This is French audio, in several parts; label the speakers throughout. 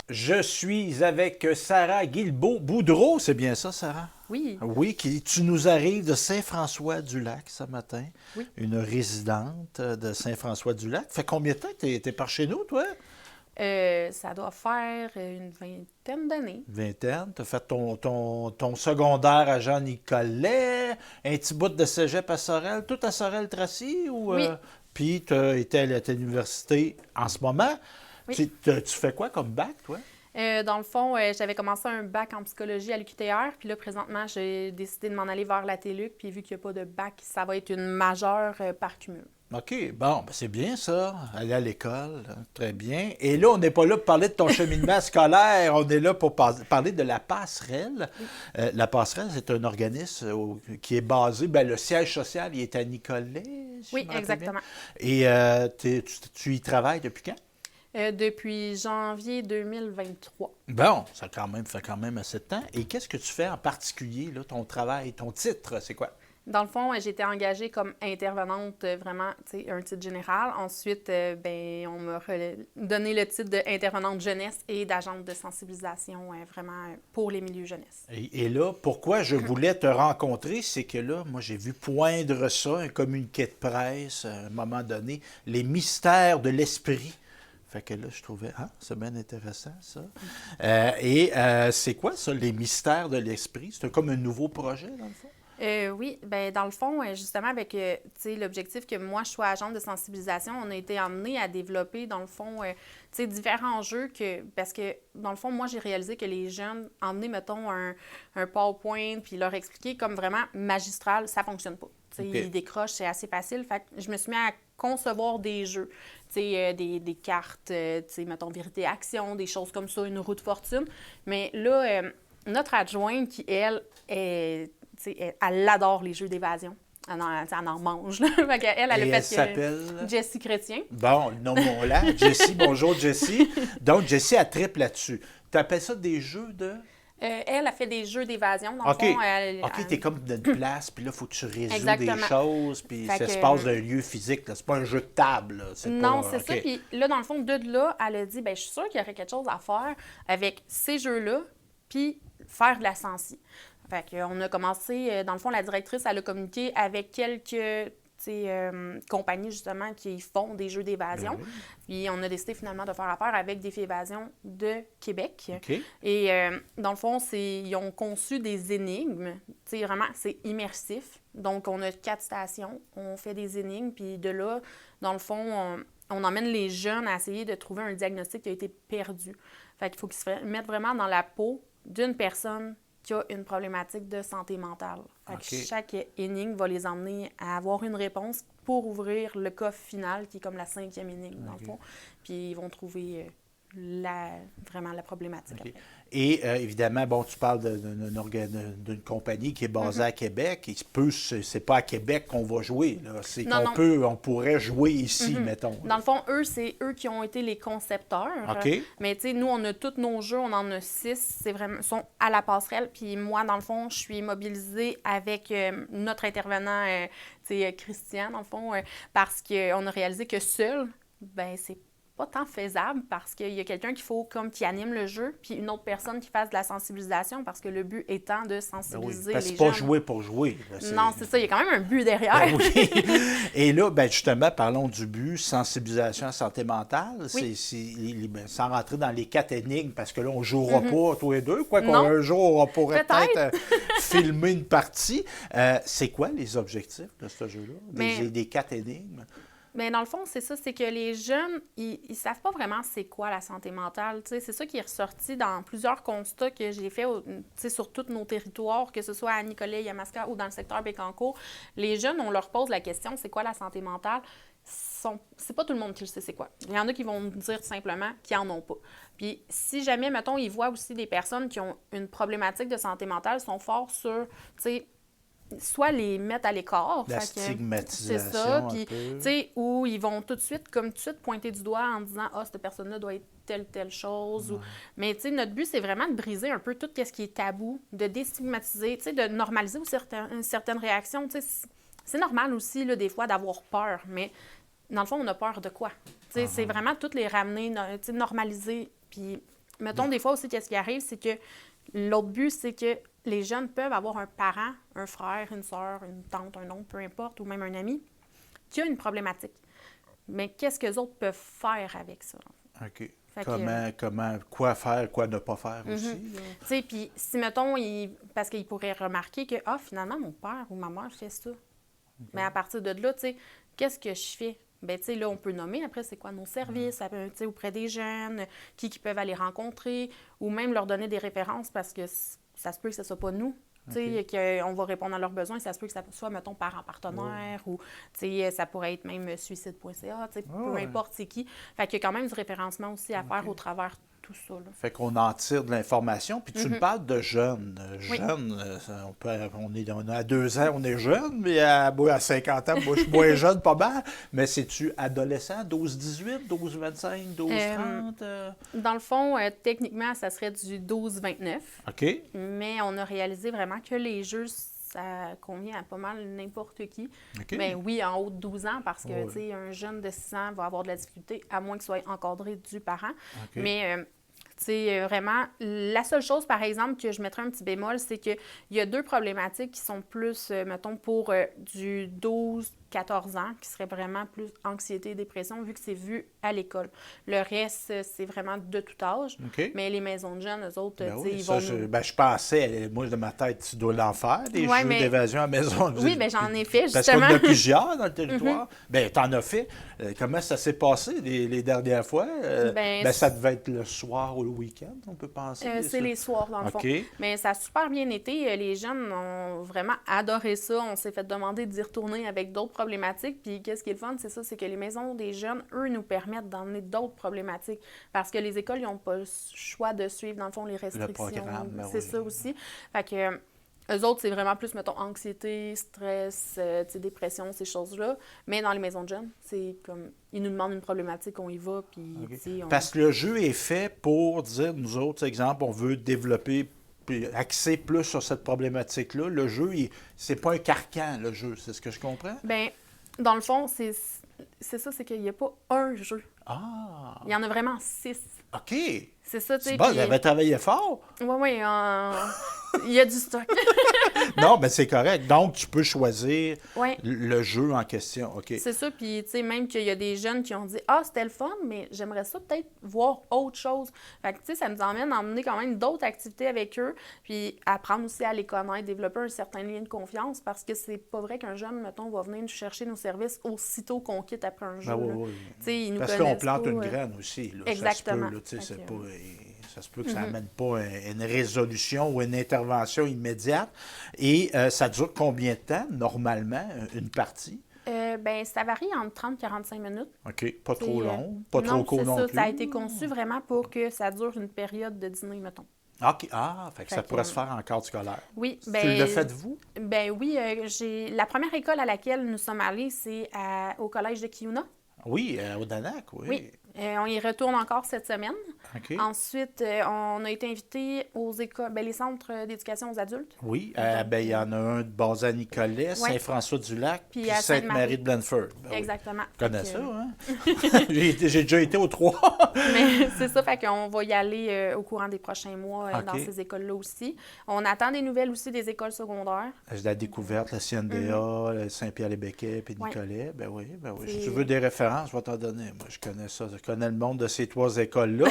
Speaker 1: Je suis avec Sarah Guilbeault-Boudreau, c'est bien ça, Sarah?
Speaker 2: Oui,
Speaker 1: Oui, tu nous arrives de Saint-François-du-Lac ce matin,
Speaker 2: oui.
Speaker 1: une résidente de Saint-François-du-Lac. Fait combien de temps que t'es par chez nous, toi?
Speaker 2: Ça doit faire une vingtaine d'années.
Speaker 1: Vingtaine. T'as fait ton secondaire à Jean-Nicolet, un petit bout de cégep à Sorel, tout à Sorel-Tracy, ou...
Speaker 2: Oui,
Speaker 1: Puis tu as été à l'université en ce moment.
Speaker 2: oui.
Speaker 1: Tu fais quoi comme bac, toi?
Speaker 2: Dans le fond, j'avais commencé un bac en psychologie à l'UQTR, puis là, présentement, j'ai décidé de m'en aller vers la TELUC, puis vu qu'il n'y a pas de bac, ça va être une majeure par cumul.
Speaker 1: OK, bon, ben c'est bien ça, aller à l'école, hein, très bien. Et là, on n'est pas là pour parler de ton cheminement scolaire, on est là pour parler de la Passerelle. La Passerelle, c'est un organisme qui est basé, ben, le siège social, il est à Nicolet, si je
Speaker 2: Oui,
Speaker 1: me rappelle bien.
Speaker 2: exactement.
Speaker 1: Et tu y travailles depuis quand?
Speaker 2: Depuis janvier 2023.
Speaker 1: Bon, fait quand même assez de temps. Et qu'est-ce que tu fais en particulier, là, ton travail, ton titre, c'est quoi?
Speaker 2: Dans le fond, j'ai été engagée comme intervenante, vraiment, tu sais, un titre général. Ensuite, on m'a donné le titre d'intervenante jeunesse et d'agente de sensibilisation, vraiment pour les milieux jeunesse.
Speaker 1: Et là, pourquoi je voulais te rencontrer, c'est que là, moi, j'ai vu poindre ça, un communiqué de presse, à un moment donné, les mystères de l'esprit. Fait que là, je trouvais, ah, c'est bien intéressant, ça. C'est quoi, ça, les mystères de l'esprit? C'est comme un nouveau projet, dans le fond?
Speaker 2: Oui, ben dans le fond, justement, avec tu sais, l'objectif que moi, je sois agente de sensibilisation, on a été amené à développer, dans le fond, tu sais, différents jeux parce que, dans le fond, moi, j'ai réalisé que les jeunes, emmener, mettons, un PowerPoint, puis leur expliquer comme vraiment magistral, ça fonctionne pas. Tu sais,
Speaker 1: OK.
Speaker 2: ils décrochent, c'est assez facile. Fait que je me suis mis à concevoir des jeux, tu sais, des cartes, tu sais, mettons, vérité-action, des choses comme ça, une roue de fortune. Mais là, notre adjointe, qui, elle, est elle adore les jeux d'évasion. Elle en mange. Là. Fait qu'elle,
Speaker 1: Et
Speaker 2: elle
Speaker 1: elle
Speaker 2: a fait
Speaker 1: s'appelle?
Speaker 2: Jessie Chrétien.
Speaker 1: Bon, nommons-la. Jessie, bonjour Jessie. Donc, Jessie, elle tripe là-dessus. Tu appelles ça des jeux de...
Speaker 2: Elle a fait des jeux d'évasion. Dans
Speaker 1: OK.
Speaker 2: le fond,
Speaker 1: OK, t'es comme d'une place, puis là, il faut que tu résous des
Speaker 2: Exactement.
Speaker 1: choses, puis
Speaker 2: Fait
Speaker 1: ça
Speaker 2: que,
Speaker 1: se passe d'un lieu physique. Là. C'est pas un jeu de table. Là. C'est
Speaker 2: non,
Speaker 1: pas...
Speaker 2: c'est ça.
Speaker 1: OK.
Speaker 2: Puis là, dans le fond, de là, elle a dit, ben je suis sûre qu'il y aurait quelque chose à faire avec ces jeux-là, puis faire de la sensi. Fait qu'on a commencé, dans le fond, la directrice, elle a communiqué avec quelques compagnies, justement, qui font des jeux d'évasion.
Speaker 1: Ben oui.
Speaker 2: Puis on a décidé finalement de faire affaire avec Défi Évasion de Québec.
Speaker 1: OK.
Speaker 2: Et dans le fond, ils ont conçu des énigmes. Tu sais, vraiment, c'est immersif. Donc, on a 4 stations, on fait des énigmes, puis de là, dans le fond, on emmène les jeunes à essayer de trouver un diagnostic qui a été perdu. Fait qu'il faut qu'ils se mettent vraiment dans la peau d'une personne qui a une problématique de santé mentale. Fait que
Speaker 1: OK.
Speaker 2: chaque énigme va les emmener à avoir une réponse pour ouvrir le coffre final, qui est comme la 5e énigme, dans le fond. Puis ils vont trouver vraiment la problématique.
Speaker 1: OK.
Speaker 2: Après.
Speaker 1: Et évidemment, bon, tu parles d'une compagnie qui est basée à Québec. C'est pas à Québec qu'on va jouer. Là. C'est
Speaker 2: Non, non.
Speaker 1: on pourrait jouer ici, mettons.
Speaker 2: Dans le fond, c'est eux qui ont été les concepteurs.
Speaker 1: OK.
Speaker 2: Mais tu sais, nous, on a tous nos jeux, on en a 6. C'est vraiment, sont à la passerelle. Puis moi, dans le fond, je suis mobilisée avec notre intervenant, Christian, dans le fond, parce qu'on a réalisé que seul, ben c'est pas tant faisable parce qu'il y a quelqu'un qui anime le jeu, puis une autre personne qui fasse de la sensibilisation, parce que le but étant de
Speaker 1: Ben oui,
Speaker 2: sensibiliser
Speaker 1: parce que
Speaker 2: les
Speaker 1: c'est pas
Speaker 2: jeunes.
Speaker 1: jouer pour jouer. Là,
Speaker 2: Non, c'est ça, il y a quand même un but derrière.
Speaker 1: Ben oui. Et là, ben justement, parlons du but, sensibilisation à la santé mentale.
Speaker 2: Oui.
Speaker 1: Sans rentrer dans les 4 énigmes, parce que là, on ne jouera pas tous les deux. Quoi
Speaker 2: Non.
Speaker 1: qu'un jour, on pourrait
Speaker 2: Peut-être.
Speaker 1: peut-être filmer une partie. C'est quoi les objectifs de ce jeu-là? Des 4 énigmes?
Speaker 2: Mais dans le fond, c'est ça, c'est que les jeunes, ils savent pas vraiment c'est quoi la santé mentale. Tu sais, c'est ça qui est ressorti dans plusieurs constats que j'ai fait sur tous nos territoires, que ce soit à Nicolet, Yamaska ou dans le secteur Bécancour. Les jeunes, on leur pose la question, c'est quoi la santé mentale? C'est pas tout le monde qui le sait c'est quoi. Il y en a qui vont dire simplement qu'ils en ont pas. Puis si jamais, mettons, ils voient aussi des personnes qui ont une problématique de santé mentale, sont forts sur, tu sais, soit les mettre à l'écart.
Speaker 1: La stigmatisation,
Speaker 2: c'est ça,
Speaker 1: un
Speaker 2: puis,
Speaker 1: peu.
Speaker 2: tu sais, ou ils vont tout de suite pointer du doigt en disant « Ah, cette personne-là doit être telle chose.
Speaker 1: Ouais.
Speaker 2: Mais, tu sais, notre but, c'est vraiment de briser un peu tout ce qui est tabou, de déstigmatiser, tu sais, de normaliser aussi certaines réactions. Tu sais, c'est normal aussi, là, des fois, d'avoir peur, mais dans le fond, on a peur de quoi? Tu sais, c'est vraiment toutes les ramener, tu sais, normaliser, puis mettons, des fois aussi, qu'est-ce qui arrive, c'est que l'autre but, c'est que les jeunes peuvent avoir un parent, un frère, une sœur, une tante, un oncle, peu importe, ou même un ami, qui a une problématique. Mais qu'est-ce que les autres peuvent faire avec ça?
Speaker 1: OK.
Speaker 2: Fait que,
Speaker 1: Quoi faire, quoi ne pas faire aussi.
Speaker 2: tu sais, puis si, mettons, parce qu'ils pourraient remarquer que, finalement, mon père ou ma mère fait ça. Mais à partir de là, tu sais, qu'est-ce que je fais? Bien, tu sais, là, on peut nommer, après, c'est quoi nos services, tu sais, auprès des jeunes, qui peuvent aller rencontrer, ou même leur donner des références parce que ça se peut que ce ne soit pas nous. Tu sais, qu'on va répondre à leurs besoins, ça se peut que ça soit, mettons, parents partenaires, ou, tu sais, ça pourrait être même suicide.ca, tu sais, peu importe c'est qui. Fait qu'il y a quand même du référencement aussi à faire au travers de tout ça, là.
Speaker 1: Fait qu'on en tire de l'information. Puis tu me parles de jeunes. Jeunes, on a 2 ans, on est jeune, mais à 50 ans, moi, je suis moins jeune, pas mal. Mais c'est-tu adolescent, 12-18, 12-25, 12-30?
Speaker 2: Dans le fond, techniquement, ça serait du 12-29.
Speaker 1: OK.
Speaker 2: Mais on a réalisé vraiment que les jeux, ça convient à pas mal n'importe qui.
Speaker 1: OK.
Speaker 2: Mais oui, en haut de 12 ans, parce que, tu sais, un jeune de 6 ans va avoir de la difficulté, à moins qu'il soit encadré du parent.
Speaker 1: OK.
Speaker 2: Mais, tu sais, vraiment, la seule chose, par exemple, que je mettrais un petit bémol, c'est qu'il y a 2 problématiques qui sont plus, mettons, pour du 12-14 ans, qui serait vraiment plus anxiété et dépression, vu que c'est vu à l'école. Le reste, c'est vraiment de tout âge.
Speaker 1: OK.
Speaker 2: Mais les maisons de jeunes, eux autres,
Speaker 1: Ben
Speaker 2: tu sais,
Speaker 1: oui,
Speaker 2: ils
Speaker 1: ça,
Speaker 2: vont...
Speaker 1: je pensais, moi, de ma tête, tu dois l'en faire, des
Speaker 2: Ouais,
Speaker 1: jeux
Speaker 2: mais-
Speaker 1: d'évasion à la maison.
Speaker 2: Oui, bien, j'en ai fait,
Speaker 1: Parce qu'on
Speaker 2: justement.
Speaker 1: en a plusieurs dans le territoire. Bien, t'en as fait. Comment ça s'est passé les dernières fois?
Speaker 2: Ben,
Speaker 1: Ça devait être le soir ou le week-end, on peut penser.
Speaker 2: C'est
Speaker 1: ça.
Speaker 2: les soirs, dans le fond.
Speaker 1: OK.
Speaker 2: Mais ça a super bien été. Les jeunes ont vraiment adoré ça. On s'est fait demander d'y retourner avec d'autres problématiques. Puis qu'est-ce qui est le fun, c'est ça, c'est que les maisons des jeunes, eux, nous permettent d'emmener d'autres problématiques. Parce que les écoles, ils n'ont pas le choix de suivre, dans le fond, les restrictions.
Speaker 1: programme, ben
Speaker 2: C'est
Speaker 1: oui.
Speaker 2: ça aussi. Fait que eux autres, c'est vraiment plus, mettons, anxiété, stress, tu sais, dépression, ces choses-là. Mais dans les maisons de jeunes, c'est comme... Ils nous demandent une problématique, on y va, puis,
Speaker 1: OK.
Speaker 2: tu sais, on...
Speaker 1: Parce que le jeu est fait pour dire, nous autres, exemple, on veut développer, puis axer plus sur cette problématique-là. Le jeu, c'est pas un carcan, le jeu, c'est ce que je comprends?
Speaker 2: Bien, dans le fond, c'est ça, c'est qu'il n'y a pas un jeu.
Speaker 1: Ah!
Speaker 2: Il y en a vraiment 6.
Speaker 1: OK!
Speaker 2: C'est ça, tu sais.
Speaker 1: C'est bon,
Speaker 2: puis-
Speaker 1: j'avais travaillé fort.
Speaker 2: Oui, il y a du stock.
Speaker 1: Non, mais c'est correct. Donc, tu peux choisir
Speaker 2: Oui,
Speaker 1: le jeu en question. OK.
Speaker 2: c'est ça. Puis, tu sais, même qu'il y a des jeunes qui ont dit « Ah, c'était le fun, mais j'aimerais ça peut-être voir autre chose. » Fait que, tu sais, ça nous emmène à emmener quand même d'autres activités avec eux, puis apprendre aussi à les connaître, développer un certain lien de confiance, parce que c'est pas vrai qu'un jeune, mettons, va venir nous chercher nos services aussitôt qu'on quitte après un jeu.
Speaker 1: Ben oui,
Speaker 2: là.
Speaker 1: oui.
Speaker 2: Tu sais, ils nous
Speaker 1: Parce qu'on
Speaker 2: connaissent
Speaker 1: plante
Speaker 2: pas,
Speaker 1: une graine aussi. Là.
Speaker 2: Exactement.
Speaker 1: Ça se peut, là, tu sais,
Speaker 2: Fait
Speaker 1: c'est
Speaker 2: que-
Speaker 1: pas, ça se peut que ça n'amène pas une résolution ou une intervention immédiate. Et ça dure combien de temps, normalement, une partie?
Speaker 2: Ben, ça varie entre 30 et 45 minutes.
Speaker 1: OK. Pas trop
Speaker 2: C'est,
Speaker 1: long, pas trop
Speaker 2: non,
Speaker 1: court
Speaker 2: c'est
Speaker 1: non
Speaker 2: ça.
Speaker 1: plus.
Speaker 2: Ça a été conçu vraiment pour que ça dure une période de dîner, mettons.
Speaker 1: OK. Ah, fait que ça
Speaker 2: Fait que-
Speaker 1: pourrait se faire en cadre scolaire.
Speaker 2: Oui,
Speaker 1: Tu le faites-vous?
Speaker 2: Ben oui, la première école à laquelle nous sommes allés, c'est au collège de Kiuna.
Speaker 1: Oui, au Danac, oui.
Speaker 2: Oui. On y retourne encore cette semaine.
Speaker 1: OK.
Speaker 2: Ensuite, on a été invités aux écoles, les centres d'éducation aux adultes.
Speaker 1: Oui, ben, il y en a un de Bazan-Nicolet, Saint-François-du-Lac,
Speaker 2: Puis
Speaker 1: puis
Speaker 2: à
Speaker 1: Sainte-Marie de Blanford. Ben oui.
Speaker 2: Exactement.
Speaker 1: Je connais
Speaker 2: Fait
Speaker 1: ça,
Speaker 2: que-
Speaker 1: hein? J'ai déjà été aux 3.
Speaker 2: Mais c'est ça, fait qu'on va y aller au courant des prochains mois dans
Speaker 1: OK.
Speaker 2: ces écoles-là aussi. On attend des nouvelles aussi des écoles secondaires.
Speaker 1: La découverte, la CNDA, le Saint-Pierre-les-Béquets, puis
Speaker 2: Ouais.
Speaker 1: Nicolet. Ben oui, ben oui. Si
Speaker 2: C'est-
Speaker 1: tu veux des références, je vais t'en donner. Moi, je connais ça. Je connais le monde de ces 3 écoles-là.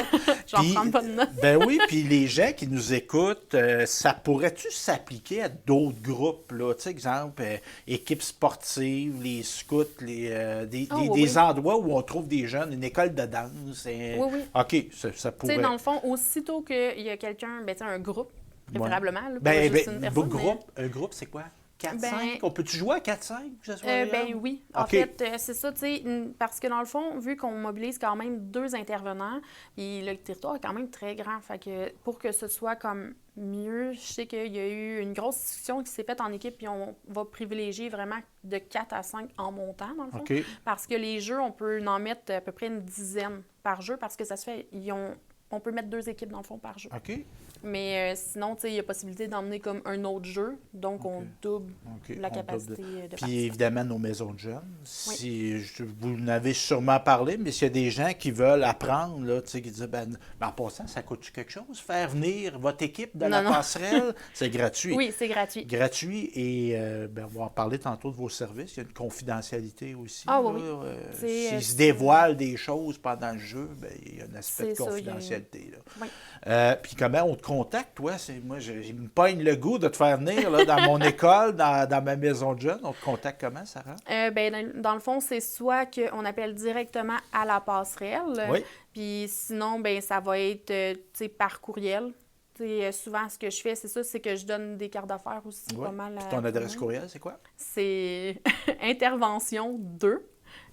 Speaker 2: J'en
Speaker 1: Puis-
Speaker 2: prends pas de notes.
Speaker 1: Ben oui, puis les gens qui nous écoutent, ça pourrait-tu s'appliquer à d'autres groupes, là? Tu sais, exemple, équipes sportives, les scouts, des
Speaker 2: Oui.
Speaker 1: endroits où on trouve des jeunes, une école de danse.
Speaker 2: Oui, oui.
Speaker 1: OK, ça
Speaker 2: Tu sais,
Speaker 1: pourrait...
Speaker 2: dans le fond, aussitôt qu'il y a quelqu'un, tu sais, un groupe, préférablement, là, pas
Speaker 1: Ben,
Speaker 2: juste une personne.
Speaker 1: un groupe, c'est quoi? 4-5?
Speaker 2: Ben-
Speaker 1: On peut-tu jouer à 4-5? Que ce soit
Speaker 2: Ben
Speaker 1: réel?
Speaker 2: oui. En
Speaker 1: OK.
Speaker 2: fait, c'est ça, tu sais, parce que dans le fond, vu qu'on mobilise quand même 2 intervenants, puis le territoire est quand même très grand, fait que pour que ce soit comme mieux, je sais qu'il y a eu une grosse discussion qui s'est faite en équipe, puis on va privilégier vraiment de 4 à 5 en montant, dans le fond.
Speaker 1: OK.
Speaker 2: Parce que les jeux, on peut en mettre à peu près une dizaine par jeu, parce que ça se fait, ils ont on peut mettre 2 équipes dans le fond par jeu.
Speaker 1: OK.
Speaker 2: Mais sinon, tu sais, il y a possibilité d'emmener comme un autre jeu. Donc, on double la capacité de
Speaker 1: Puis
Speaker 2: participants.
Speaker 1: évidemment, nos maisons de jeunes. Vous en avez sûrement parlé, mais s'il y a des gens qui veulent apprendre, là, tu sais, qui disent, en passant, ça coûte quelque chose? Faire venir votre équipe dans la passerelle, c'est gratuit.
Speaker 2: Oui, c'est gratuit.
Speaker 1: Gratuit et on va en parler tantôt de vos services. Il y a une confidentialité aussi.
Speaker 2: Ah
Speaker 1: là.
Speaker 2: oui.
Speaker 1: S'ils se dévoilent des choses pendant le jeu, il y a un aspect de confidentialité. Là.
Speaker 2: Oui.
Speaker 1: Puis comment on te contacte, toi? Moi, j'ai me pogne le goût de te faire venir là, dans mon école, dans ma maison de jeunes. On te contacte comment, Sarah?
Speaker 2: Dans le fond, c'est soit qu'on appelle directement à la passerelle,
Speaker 1: Oui.
Speaker 2: puis sinon, ça va être par courriel. Souvent, ce que je fais, c'est ça, c'est que je donne des cartes d'affaires aussi.
Speaker 1: Oui.
Speaker 2: Pas mal.
Speaker 1: Puis ton adresse courriel, c'est quoi?
Speaker 2: C'est intervention 2.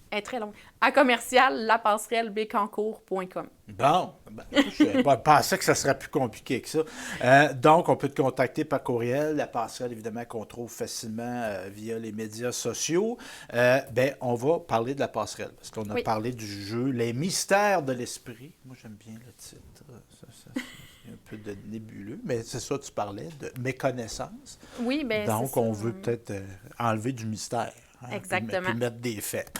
Speaker 2: Elle est très longue. À commercial lapasserellebécancourt.com.
Speaker 1: Bon, je pensais que ça serait plus compliqué que ça. Donc, on peut te contacter par courriel. La passerelle, évidemment, qu'on trouve facilement via les médias sociaux. On va parler de la passerelle, parce qu'on a parlé du jeu Les mystères de l'esprit. Moi, j'aime bien le titre. C'est un peu de nébuleux, mais c'est ça, tu parlais de méconnaissance.
Speaker 2: Oui, bien,
Speaker 1: donc, on veut peut-être enlever du mystère.
Speaker 2: Exactement.
Speaker 1: Puis mettre des faits.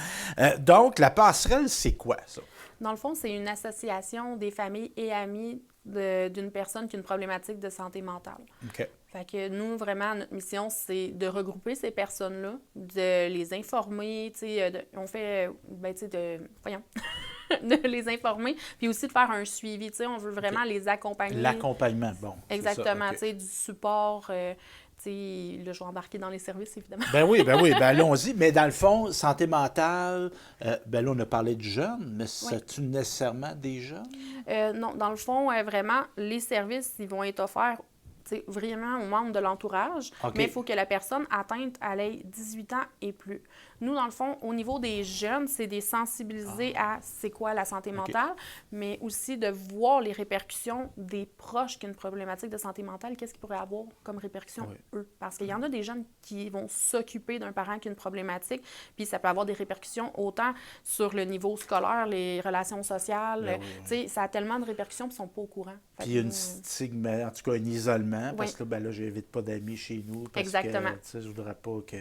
Speaker 1: Donc, la passerelle, c'est quoi, ça?
Speaker 2: Dans le fond, c'est une association des familles et amis d'une personne qui a une problématique de santé mentale.
Speaker 1: OK.
Speaker 2: Fait que nous, vraiment, notre mission, c'est de regrouper ces personnes-là, de les informer, on fait, de les informer, puis aussi de faire un suivi, on veut vraiment les accompagner.
Speaker 1: L'accompagnement, bon.
Speaker 2: Exactement, du support. Là, je vais embarquer dans les services, évidemment.
Speaker 1: Oui, allons-y. Mais dans le fond, santé mentale, là, on a parlé de jeunes, mais c'est-tu nécessairement des jeunes?
Speaker 2: Non, dans le fond, vraiment, les services, ils vont être offerts vraiment aux membres de l'entourage, mais il faut que la personne atteinte elle ait 18 ans et plus. Nous, dans le fond, au niveau des jeunes, c'est de sensibiliser à c'est quoi la santé mentale, mais aussi de voir les répercussions des proches qui ont une problématique de santé mentale, qu'est-ce qu'ils pourraient avoir comme répercussions, eux. Parce qu'il y en a des jeunes qui vont s'occuper d'un parent qui a une problématique, puis ça peut avoir des répercussions autant sur le niveau scolaire, les relations sociales, ça a tellement de répercussions qu'ils ne sont pas au courant.
Speaker 1: Puis il y a une stigme, en tout cas un isolement, parce que là, j'invite pas d'amis chez nous, parce
Speaker 2: Exactement.
Speaker 1: que je voudrais pas que...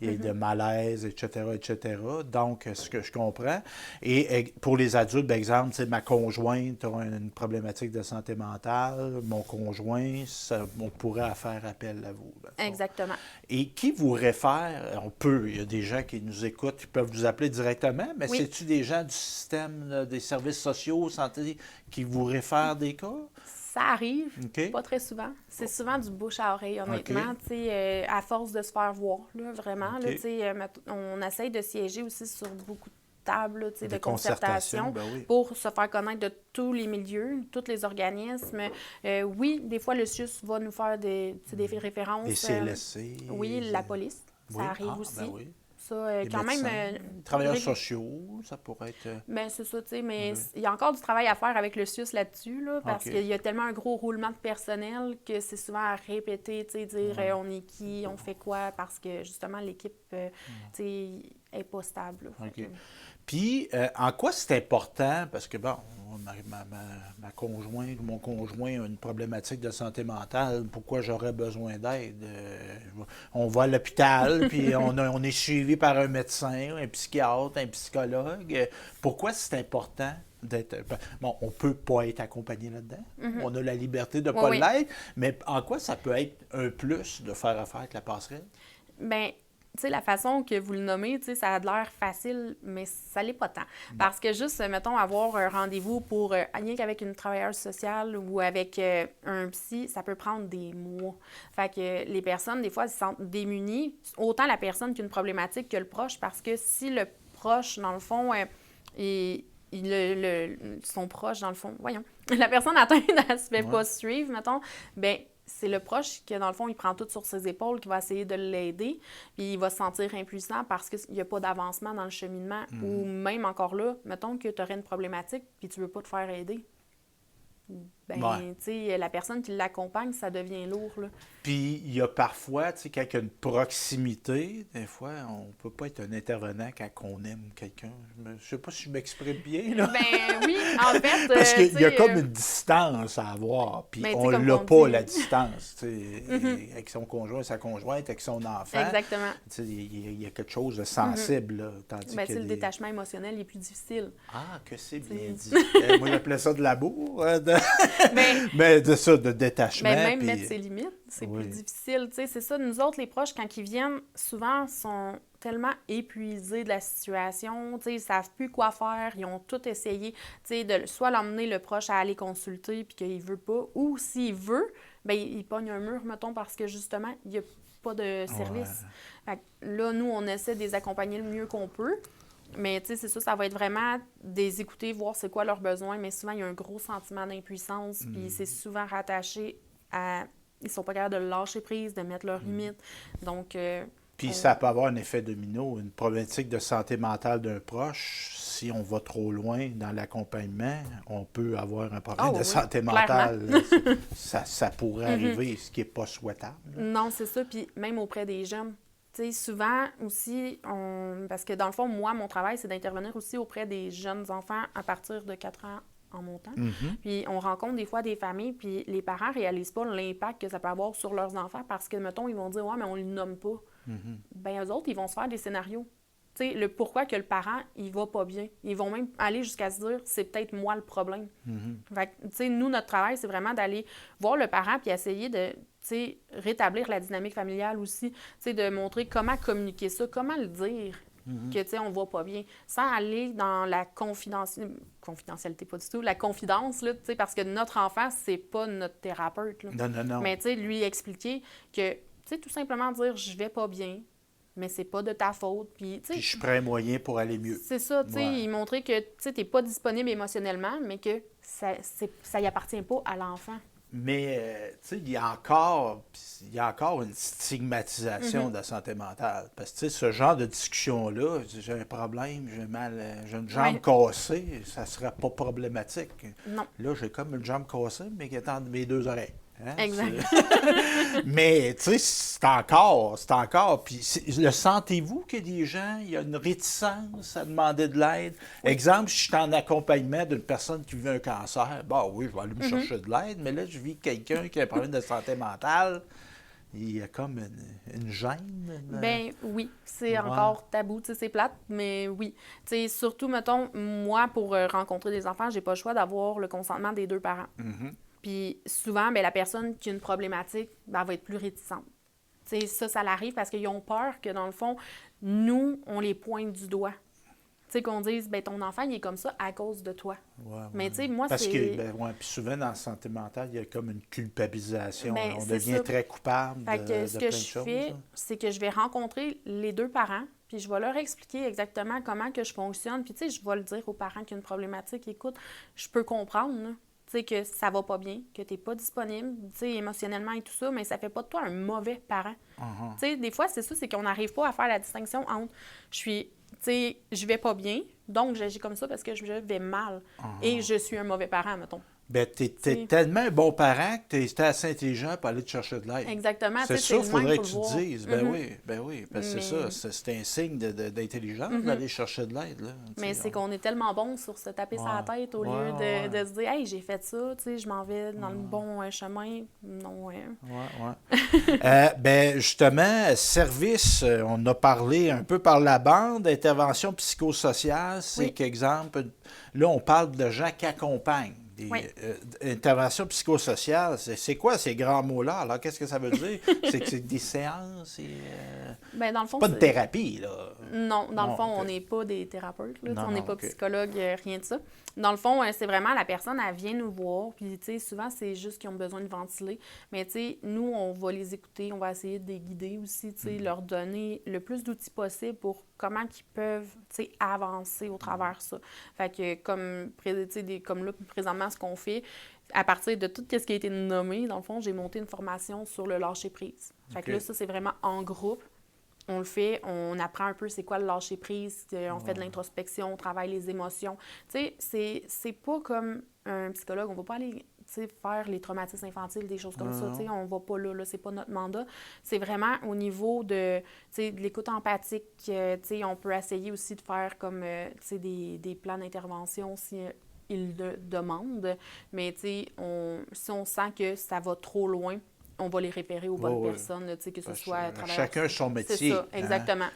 Speaker 1: Il y a de malaise, etc., etc. Donc, ce que je comprends. Et pour les adultes, par exemple, ma conjointe a une problématique de santé mentale, mon conjoint, on pourrait faire appel à vous.
Speaker 2: Exactement.
Speaker 1: Et qui vous réfère? Il y a des gens qui nous écoutent, qui peuvent vous appeler directement, mais c'est-tu des gens du système là, des services sociaux, santé, qui vous réfèrent des cas?
Speaker 2: Ça arrive, pas très souvent. C'est souvent du bouche à oreille, honnêtement, à force de se faire voir, là, vraiment. Là, on essaye de siéger aussi sur beaucoup de tables là, de concertation pour se faire connaître de tous les milieux, tous les organismes. Oui, des fois, le CIUS va nous faire des références.
Speaker 1: Les CLSC.
Speaker 2: Oui, la police, ça arrive aussi. Ça, quand
Speaker 1: médecins,
Speaker 2: même.
Speaker 1: Travailleurs sociaux, ça pourrait être.
Speaker 2: Bien, c'est ça, mais il y a encore du travail à faire avec le CIUS là-dessus, là, parce qu'il y a tellement un gros roulement de personnel que c'est souvent à répéter, dire on est qui, on fait quoi, parce que justement, l'équipe n'est pas stable. Là,
Speaker 1: Puis, en quoi c'est important, parce que, ma conjointe ou mon conjoint a une problématique de santé mentale, pourquoi j'aurais besoin d'aide? On va à l'hôpital, puis on est suivi par un médecin, un psychiatre, un psychologue. Pourquoi c'est important d'être... Bon, on ne peut pas être accompagné là-dedans. On a la liberté de ne pas l'être, mais en quoi ça peut être un plus de faire affaire avec la passerelle?
Speaker 2: Bien, la façon que vous le nommez, ça a l'air facile, mais ça l'est pas tant. Parce que juste, mettons, avoir un rendez-vous pour rien qu'avec une travailleuse sociale ou avec un psy, ça peut prendre des mois. Fait que les personnes, des fois, elles se sentent démunies, autant la personne qui a une problématique que le proche, parce que si le proche, dans le fond, son proche, dans le fond, la personne atteinte, elle se fait pas suivre, mettons, c'est le proche qui, dans le fond, il prend tout sur ses épaules, qui va essayer de l'aider, puis il va se sentir impuissant parce qu'il n'y a pas d'avancement dans le cheminement. Ou même encore là, mettons que tu aurais une problématique puis tu ne veux pas te faire aider. ben,
Speaker 1: Ouais.
Speaker 2: tu sais, la personne qui l'accompagne, ça devient lourd, là.
Speaker 1: Puis il y a parfois, tu sais, quand il y a une proximité, des fois, on peut pas être un intervenant quand on aime quelqu'un. Je sais pas si je m'exprime bien, là.
Speaker 2: Ben oui, en fait,
Speaker 1: Parce
Speaker 2: tu
Speaker 1: qu'il y a
Speaker 2: sais,
Speaker 1: comme une distance à avoir, puis
Speaker 2: ben, tu sais,
Speaker 1: on
Speaker 2: comme
Speaker 1: l'a
Speaker 2: qu'on
Speaker 1: pas,
Speaker 2: dit.
Speaker 1: la distance, tu
Speaker 2: Mhm,
Speaker 1: sais, avec son conjoint, sa conjointe, avec son enfant.
Speaker 2: exactement.
Speaker 1: Tu sais, il y a quelque chose de
Speaker 2: Mhm.
Speaker 1: sensible, là, tandis
Speaker 2: Ben,
Speaker 1: que
Speaker 2: tu sais, le détachement émotionnel est plus difficile.
Speaker 1: Ah, que c'est
Speaker 2: Tu
Speaker 1: bien
Speaker 2: sais.
Speaker 1: dit. Moi, j'appelais ça de l'amour,
Speaker 2: Ben,
Speaker 1: mais de ça, de
Speaker 2: ben,
Speaker 1: détachement,
Speaker 2: même mettre
Speaker 1: puis...
Speaker 2: ses limites, c'est plus
Speaker 1: Oui.
Speaker 2: difficile. Tu sais, c'est ça, nous autres, les proches, quand ils viennent, souvent, sont tellement épuisés de la situation, tu sais, ils savent plus quoi faire, ils ont tout essayé, tu sais, de soit l'emmener le proche à aller consulter puis qu'il veut pas, ou s'il veut, ben il pogne un mur, mettons, parce que justement, il n'y a pas de
Speaker 1: Ouais.
Speaker 2: service. Fait que là, nous, on essaie de les accompagner le mieux qu'on peut. Mais tu sais, c'est ça va être vraiment des écouter, voir c'est quoi leurs besoins, mais souvent, il y a un gros sentiment d'impuissance, puis c'est souvent rattaché à... Ils sont pas capables de lâcher prise, de mettre leurs limites. Donc,
Speaker 1: Puis
Speaker 2: on...
Speaker 1: ça peut avoir un effet domino, une problématique de santé mentale d'un proche. Si on va trop loin dans l'accompagnement, on peut avoir un
Speaker 2: Ah
Speaker 1: problème de
Speaker 2: oui,
Speaker 1: santé
Speaker 2: clairement.
Speaker 1: mentale. Ça pourrait arriver, ce qui n'est pas souhaitable.
Speaker 2: Non, c'est ça. Puis même auprès des jeunes. Tu sais, souvent aussi, parce que dans le fond, moi, mon travail, c'est d'intervenir aussi auprès des jeunes enfants à partir de 4 ans en montant.
Speaker 1: Mhm.
Speaker 2: Puis on rencontre des fois des familles, puis les parents réalisent pas l'impact que ça peut avoir sur leurs enfants parce que, mettons, ils vont dire « Ouais, mais on le nomme pas. Ben eux autres, ils vont se faire des scénarios. Tu sais, le pourquoi que le parent, il va pas bien. Ils vont même aller jusqu'à se dire « C'est peut-être moi le problème. Fait que, tu sais, nous, notre travail, c'est vraiment d'aller voir le parent puis essayer de, tu sais, rétablir la dynamique familiale aussi. Tu sais, de montrer comment communiquer ça, comment le dire que, tu sais, on va pas bien, sans aller dans la confidentialité, pas du tout, la confidence, là, tu sais, parce que notre enfant, c'est pas notre thérapeute, là.
Speaker 1: Non, non, non.
Speaker 2: Mais, tu sais, lui expliquer que, tu sais, tout simplement dire « Je vais pas bien », mais c'est pas de ta faute. Puis, tu
Speaker 1: Puis
Speaker 2: sais,
Speaker 1: je prends un moyen pour aller mieux.
Speaker 2: c'est ça, tu sais,
Speaker 1: Ouais.
Speaker 2: il montrer que, tu sais, t'es pas disponible émotionnellement, mais que ça y appartient pas à l'enfant.
Speaker 1: Mais, tu sais, il y a encore une stigmatisation de la santé mentale. Parce que, tu sais, ce genre de discussion-là, j'ai un problème, j'ai une jambe
Speaker 2: Ouais.
Speaker 1: cassée, ça serait pas problématique.
Speaker 2: Non,
Speaker 1: Là, j'ai comme une jambe cassée, mais qui est entre mes deux oreilles. Hein?
Speaker 2: exact.
Speaker 1: Mais, tu sais, c'est encore. Puis, le sentez-vous que des gens, il y a une réticence à demander de l'aide? Exemple, si je suis en accompagnement d'une personne qui vit un cancer, bah oui, je vais aller me chercher de l'aide, mais là, je vis quelqu'un qui a un problème de santé mentale. Il y a comme une gêne.
Speaker 2: Ben oui, c'est
Speaker 1: Ouais.
Speaker 2: encore tabou, tu sais, c'est plate, mais oui. Tu sais, surtout, mettons, moi, pour rencontrer des enfants, j'ai pas le choix d'avoir le consentement des deux parents. Puis souvent, ben, la personne qui a une problématique, ben, elle va être plus réticente. Tu sais, ça l'arrive parce qu'ils ont peur que, dans le fond, nous, on les pointe du doigt. Tu sais, qu'on dise, ben ton enfant, il est comme ça à cause de toi.
Speaker 1: Ouais,
Speaker 2: Mais
Speaker 1: ouais.
Speaker 2: tu sais, moi,
Speaker 1: Parce
Speaker 2: c'est...
Speaker 1: que, ben, ouais, puis souvent, dans la santé mentale, il y a comme une culpabilisation.
Speaker 2: Ben,
Speaker 1: On
Speaker 2: c'est
Speaker 1: devient
Speaker 2: ça.
Speaker 1: très coupable
Speaker 2: Fait que
Speaker 1: de
Speaker 2: ce
Speaker 1: plein
Speaker 2: que
Speaker 1: de
Speaker 2: je
Speaker 1: choses.
Speaker 2: fais,
Speaker 1: Là.
Speaker 2: c'est que je vais rencontrer les deux parents, puis je vais leur expliquer exactement comment que je fonctionne. Puis, tu sais, je vais le dire aux parents qui ont une problématique. Écoute, je peux comprendre, là, tu sais, que ça va pas bien, que t'es pas disponible, tu sais, émotionnellement et tout ça, mais ça fait pas de toi un mauvais parent. Tu sais, des fois, c'est ça, c'est qu'on n'arrive pas à faire la distinction entre je suis, tu sais, je vais pas bien, donc j'agis comme ça parce que je vais mal. Et je suis un mauvais parent, mettons.
Speaker 1: Ben, t'es
Speaker 2: C'est-
Speaker 1: tellement un bon parent que t'es assez intelligent pour aller te chercher de l'aide.
Speaker 2: Exactement, tu
Speaker 1: C'est
Speaker 2: sais,
Speaker 1: ça, il
Speaker 2: c'est le même,
Speaker 1: faudrait
Speaker 2: faut
Speaker 1: que
Speaker 2: le
Speaker 1: tu
Speaker 2: voir.
Speaker 1: te dises. Ben oui, parce que
Speaker 2: Mais-
Speaker 1: c'est ça, c'est un signe d'intelligence d'aller chercher de l'aide. Là.
Speaker 2: Mais
Speaker 1: Tu sais,
Speaker 2: c'est qu'on est tellement bon sur se taper
Speaker 1: Ouais.
Speaker 2: sa tête au lieu
Speaker 1: Ouais,
Speaker 2: de se dire « Hey, j'ai fait ça, tu sais, je m'en vais dans le bon chemin. » Non,
Speaker 1: ouais. Ben justement, service, on a parlé un peu par la bande, intervention psychosociale, c'est
Speaker 2: Oui.
Speaker 1: qu'exemple, là on parle de gens qui accompagnent.
Speaker 2: Oui.
Speaker 1: Intervention psychosociale, c'est quoi ces grands mots-là? Alors, qu'est-ce que ça veut dire? C'est que c'est des séances et...
Speaker 2: Ben, dans le fond,
Speaker 1: pas de
Speaker 2: c'est-
Speaker 1: thérapie, là.
Speaker 2: Non, dans le
Speaker 1: Non,
Speaker 2: fond,
Speaker 1: ok.
Speaker 2: on n'est pas des thérapeutes, là, tu sais,
Speaker 1: Non,
Speaker 2: on n'est
Speaker 1: non,
Speaker 2: pas
Speaker 1: ok.
Speaker 2: psychologue, rien de ça. Dans le fond, c'est vraiment la personne, elle vient nous voir, puis tu sais, souvent, c'est juste qu'ils ont besoin de ventiler. Mais tu sais, nous, on va les écouter, on va essayer de les guider aussi, tu sais, leur donner le plus d'outils possible pour comment ils peuvent, tu sais, avancer au travers de ça. Fait que comme, tu sais, comme là, présentement, ce qu'on fait, à partir de tout ce qui a été nommé, dans le fond, j'ai monté une formation sur le lâcher-prise. Fait que
Speaker 1: Ok.
Speaker 2: là, ça, c'est vraiment en groupe. On le fait, on apprend un peu c'est quoi le lâcher-prise, on fait de l'introspection, on travaille les émotions. Tu sais, c'est pas comme un psychologue, on va pas aller faire les traumatismes infantiles, des choses comme ça. On ne va pas là, c'est pas notre mandat. C'est vraiment au niveau de l'écoute empathique. On peut essayer aussi de faire comme des plans d'intervention si ils le demandent. Mais si on sent que ça va trop loin, on va les référer aux bonnes personnes, que ce soit travailleurs.
Speaker 1: Chacun son métier.
Speaker 2: C'est ça, exactement.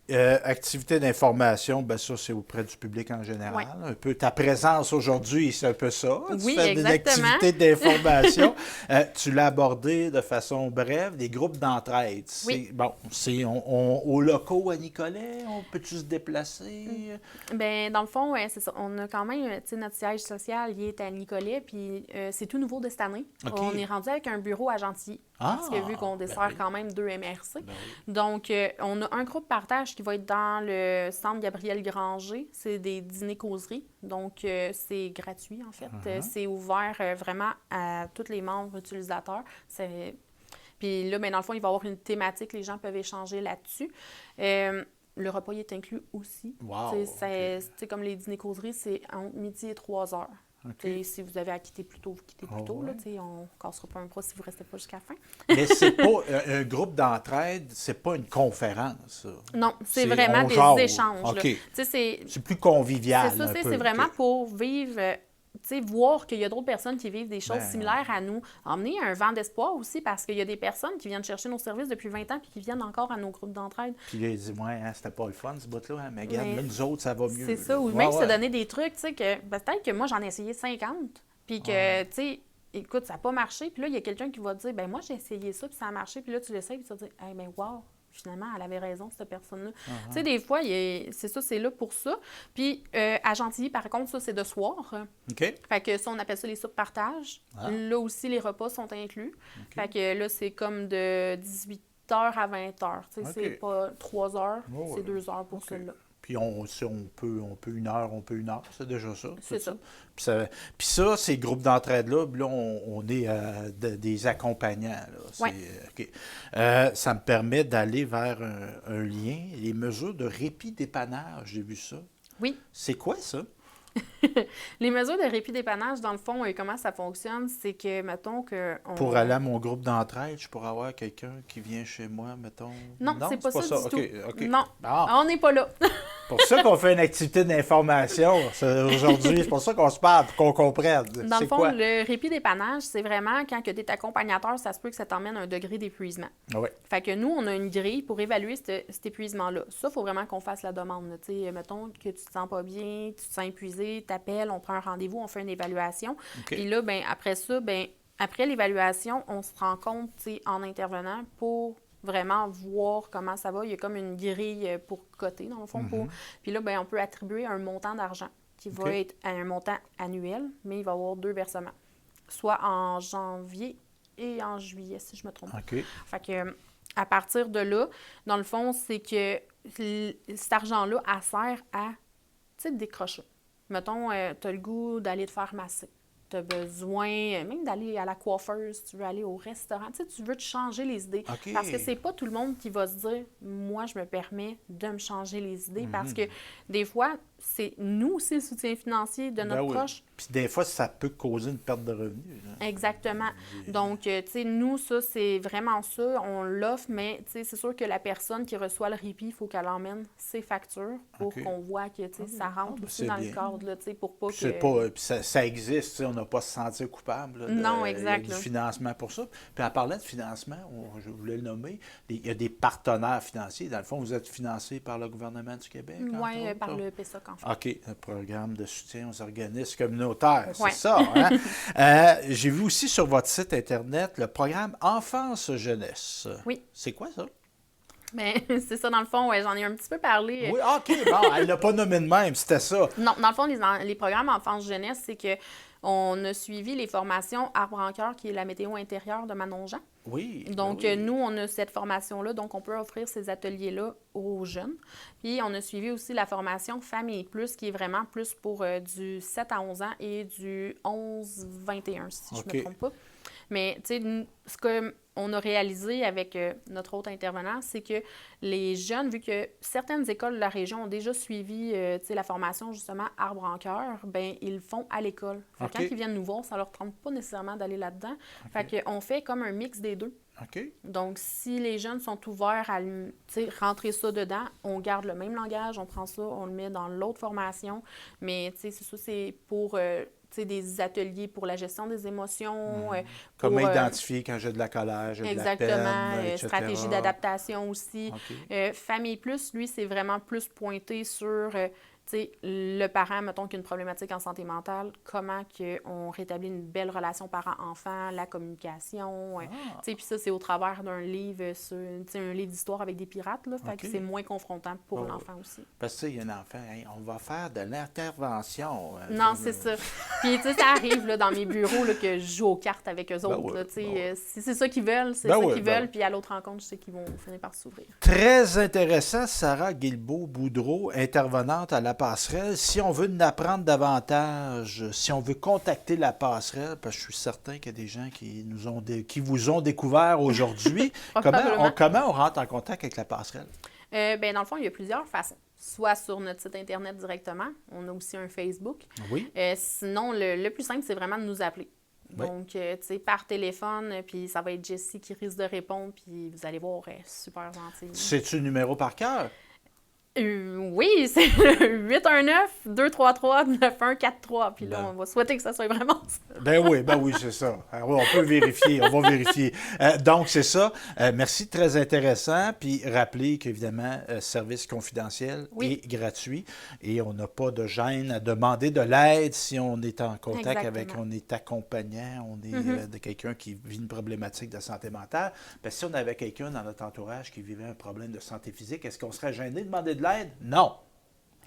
Speaker 1: Activité d'information, ben ça, c'est auprès du public en général. Un peu ta présence aujourd'hui, c'est un peu ça.
Speaker 2: Oui,
Speaker 1: tu fais
Speaker 2: exactement.
Speaker 1: des activités d'information. Tu l'as abordé de façon brève, des groupes d'entraide.
Speaker 2: Oui.
Speaker 1: Aux locaux à Nicolet, on peut-tu se déplacer?
Speaker 2: Bien, dans le fond, c'est ça. On a quand même, notre siège social, il est à Nicolet, puis c'est tout nouveau de cette année.
Speaker 1: Okay.
Speaker 2: On est rendu avec un bureau à Gentilly. Parce que vu qu'on dessert quand même 2 MRC. Donc, on a un groupe partage qui va être dans le centre Gabriel Granger. C'est des dîners-causeries. Donc, c'est gratuit, en fait. C'est ouvert vraiment à tous les membres utilisateurs. Puis là, dans le fond, il va y avoir une thématique. Les gens peuvent échanger là-dessus. Le repas il est inclus aussi.
Speaker 1: Wow,
Speaker 2: c'est comme les dîners-causeries, c'est entre midi et 3 heures. Okay. Si vous avez à quitter plus tôt, vous quittez plus tôt. Là, on ne cassera pas un bras si vous ne restez pas jusqu'à la fin.
Speaker 1: Mais c'est pas un groupe d'entraide, c'est pas une conférence. Ça.
Speaker 2: Non, c'est vraiment des échanges.
Speaker 1: Okay.
Speaker 2: C'est
Speaker 1: plus convivial.
Speaker 2: C'est ça, c'est vraiment pour vivre... voir qu'il y a d'autres personnes qui vivent des choses similaires à nous. Emmener un vent d'espoir aussi, parce qu'il y a des personnes qui viennent chercher nos services depuis 20 ans puis qui viennent encore à nos groupes d'entraide.
Speaker 1: Puis là, ils disent, c'était pas le fun, ce bout-là, mais regarde, là, nous autres, ça va mieux.
Speaker 2: C'est ça, ou même se donner des trucs, que peut-être que moi, j'en ai essayé 50, puis que, écoute, ça n'a pas marché, puis là, il y a quelqu'un qui va te dire, moi, j'ai essayé ça, puis ça a marché, puis là, tu l'essayes, puis tu vas te dire, wow! Finalement, elle avait raison, cette personne-là. Tu sais, des fois, c'est ça, c'est là pour ça. Puis, à Gentilly, par contre, ça, c'est de soir.
Speaker 1: OK.
Speaker 2: Fait que ça, on appelle ça les soupes partage. Là aussi, les repas sont inclus. Fait que là, c'est comme de 18h à 20h. Tu sais, c'est pas 3 heures, c'est 2 heures pour celle-là.
Speaker 1: Puis on peut 1 heure, c'est déjà ça.
Speaker 2: C'est ça.
Speaker 1: Puis ça, ces groupes d'entraide-là, là, on est des accompagnants. Là. Okay. Ça me permet d'aller vers un lien, les mesures de répit-dépannage, j'ai vu ça.
Speaker 2: Oui.
Speaker 1: C'est quoi ça?
Speaker 2: Les mesures de répit-dépannage, dans le fond, comment ça fonctionne, c'est que, mettons que...
Speaker 1: Pour aller à mon groupe d'entraide, je pourrais avoir quelqu'un qui vient chez moi, mettons...
Speaker 2: Non, c'est pas ça du tout.
Speaker 1: Okay.
Speaker 2: Non, on n'est pas là.
Speaker 1: C'est pour ça qu'on fait une activité d'information aujourd'hui. C'est pour ça qu'on se parle, pour qu'on comprenne.
Speaker 2: Dans le fond, le répit-dépannage, c'est vraiment quand tu es accompagnateur, ça se peut que ça t'emmène à un degré d'épuisement.
Speaker 1: Oui.
Speaker 2: Fait que nous, on a une grille pour évaluer cet épuisement-là. Ça, il faut vraiment qu'on fasse la demande. Tu sais, mettons que tu te sens pas bien, tu te sens épuisé, t'appelles, on prend un rendez-vous, on fait une évaluation.
Speaker 1: Okay.
Speaker 2: Puis là, après ça, après l'évaluation, on se rend compte, en intervenant pour vraiment voir comment ça va. Il y a comme une grille pour coter, dans le fond. Puis là, on peut attribuer un montant d'argent qui va être un montant annuel, mais il va y avoir 2 versements, soit en janvier et en juillet, si je me trompe pas. Fait que, à partir de là, dans le fond, c'est que cet argent-là, elle sert à, décrocher. Mettons, tu as le goût d'aller te faire masser. Tu as besoin même d'aller à la coiffeuse, tu veux aller au restaurant. Tu veux te changer les idées. Parce que c'est pas tout le monde qui va se dire « Moi, je me permets de me changer les idées. Parce que des fois, c'est nous aussi le soutien financier de notre proche.
Speaker 1: Puis des fois, ça peut causer une perte de revenus.
Speaker 2: Exactement. Donc, nous, ça, c'est vraiment ça. On l'offre, mais c'est sûr que la personne qui reçoit le répit, il faut qu'elle emmène ses factures pour qu'on voit que ça rentre aussi dans le cadre, pour pas que...
Speaker 1: Puis ça existe, on n'a pas à se sentir coupable du financement pour ça. Puis en parlant de financement, je voulais le nommer, il y a des partenaires financiers. Dans le fond, vous êtes financé par le gouvernement du Québec?
Speaker 2: Oui, par le PSOC, en fait.
Speaker 1: OK, un programme de soutien aux organismes communautaires, c'est ça. Hein? J'ai vu aussi sur votre site Internet le programme Enfance-Jeunesse.
Speaker 2: Oui.
Speaker 1: C'est quoi ça?
Speaker 2: Bien, c'est ça, dans le fond, j'en ai un petit peu parlé.
Speaker 1: Oui, OK, bon, elle ne l'a pas nommé de même, c'était ça.
Speaker 2: Non, dans le fond, les programmes Enfance-Jeunesse, c'est qu'on a suivi les formations Arbre en cœur, qui est la météo intérieure de Manon Jean.
Speaker 1: Oui.
Speaker 2: Donc,
Speaker 1: ben oui.
Speaker 2: nous, on a cette formation-là, donc on peut offrir ces ateliers-là aux jeunes. Puis, on a suivi aussi la formation Famille Plus, qui est vraiment plus pour du 7 à 11 ans et du 11-21, si je ne me
Speaker 1: OK.
Speaker 2: trompe pas. Mais, tu sais, ce qu'on a réalisé avec notre autre intervenant, c'est que les jeunes, vu que certaines écoles de la région ont déjà suivi, tu sais, la formation, justement, Arbre en cœur, bien, ils le font à l'école. Fait que
Speaker 1: OK.
Speaker 2: quand ils viennent nous voir, ça leur tente pas nécessairement d'aller là-dedans.
Speaker 1: OK.
Speaker 2: Fait qu'on fait comme un mix des deux.
Speaker 1: OK.
Speaker 2: Donc, si les jeunes sont ouverts à tu sais, rentrer ça dedans, on garde le même langage, on prend ça, on le met dans l'autre formation. Mais, tu sais, c'est ça, c'est pour tu sais, des ateliers pour la gestion des émotions.
Speaker 1: Comment
Speaker 2: pour,
Speaker 1: identifier quand j'ai de la colère, j'ai de la
Speaker 2: exactement,
Speaker 1: peine, etc.
Speaker 2: stratégie d'adaptation aussi.
Speaker 1: OK.
Speaker 2: Famille Plus, lui, c'est vraiment plus pointé sur tu sais, le parent, mettons, qui a une problématique en santé mentale, comment on rétablit une belle relation parent-enfant, la communication. Tu sais, puis ça, c'est au travers d'un livre, tu sais, un livre d'histoire avec des pirates, là, fait que c'est moins confrontant pour l'enfant aussi.
Speaker 1: Parce que, tu sais, il y a un enfant, hey, on va faire de l'intervention.
Speaker 2: Non, c'est ça. Puis, tu sais, ça arrive là, dans mes bureaux là, que je joue aux cartes avec eux autres. Là, tu sais, si c'est ça qu'ils veulent, c'est ça qu'ils veulent. Puis, à l'autre rencontre, je sais qu'ils vont finir par s'ouvrir.
Speaker 1: Très intéressant, Sarah Guilbeault-Boudreau, intervenante à la Passerelle. Si on veut en apprendre davantage, si on veut contacter la Passerelle, parce que je suis certain qu'il y a des gens qui vous ont découvert aujourd'hui, comment on rentre en contact avec la Passerelle?
Speaker 2: Bien, dans le fond, il y a plusieurs façons. Soit sur notre site Internet directement. On a aussi un Facebook.
Speaker 1: Oui.
Speaker 2: Sinon, le plus simple, c'est vraiment de nous appeler.
Speaker 1: Oui.
Speaker 2: Donc, tu sais, par téléphone, puis ça va être Jessie qui risque de répondre, puis vous allez voir, elle est super gentille.
Speaker 1: C'est-tu le numéro par cœur?
Speaker 2: Oui, c'est le 819-233-9143. Puis là, on va souhaiter que ça soit vraiment ça.
Speaker 1: Ben oui, c'est ça. Alors, on peut vérifier, on va vérifier. Donc, c'est ça. Merci, très intéressant. Puis, rappelez qu'évidemment, service confidentiel et gratuit. Et on n'a pas de gêne à demander de l'aide si on est en contact on est accompagnant, on est de quelqu'un qui vit une problématique de santé mentale. Ben, si on avait quelqu'un dans notre entourage qui vivait un problème de santé physique, est-ce qu'on serait gêné de demander de l'aide? Non.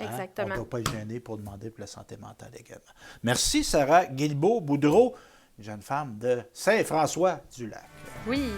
Speaker 2: Exactement.
Speaker 1: On ne doit pas être gêné pour demander pour la santé mentale également. Merci, Sarah Guilbeault-Boudreau, une jeune femme de Saint-François-du-Lac.
Speaker 2: Oui.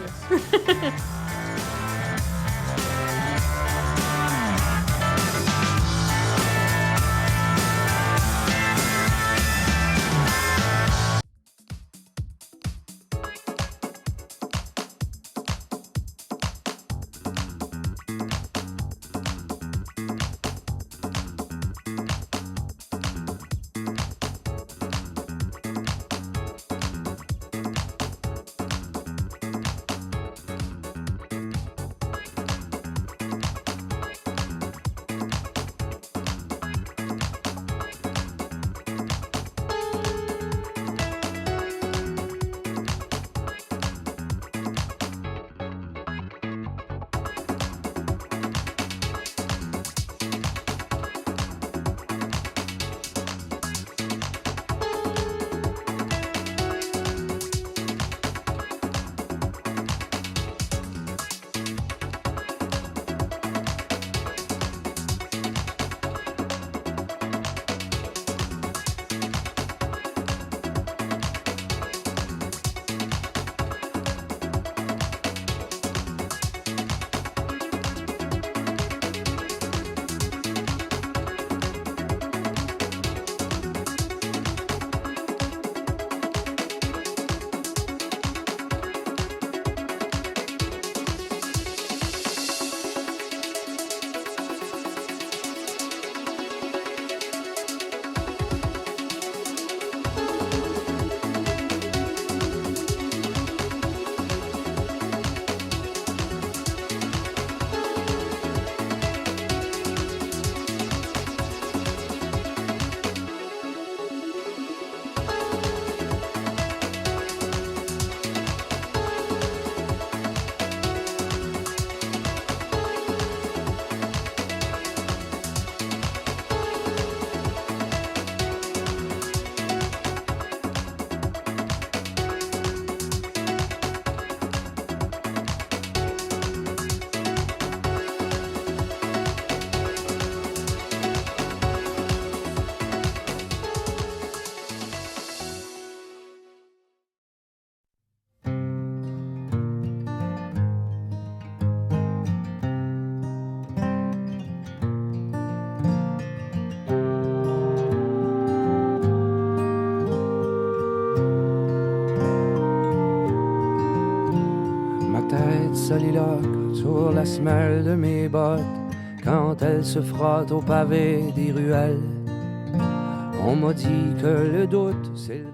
Speaker 3: de soliloque sur la semelle de mes bottes quand elles se frottent au pavé des ruelles. On m'a dit que le doute, c'est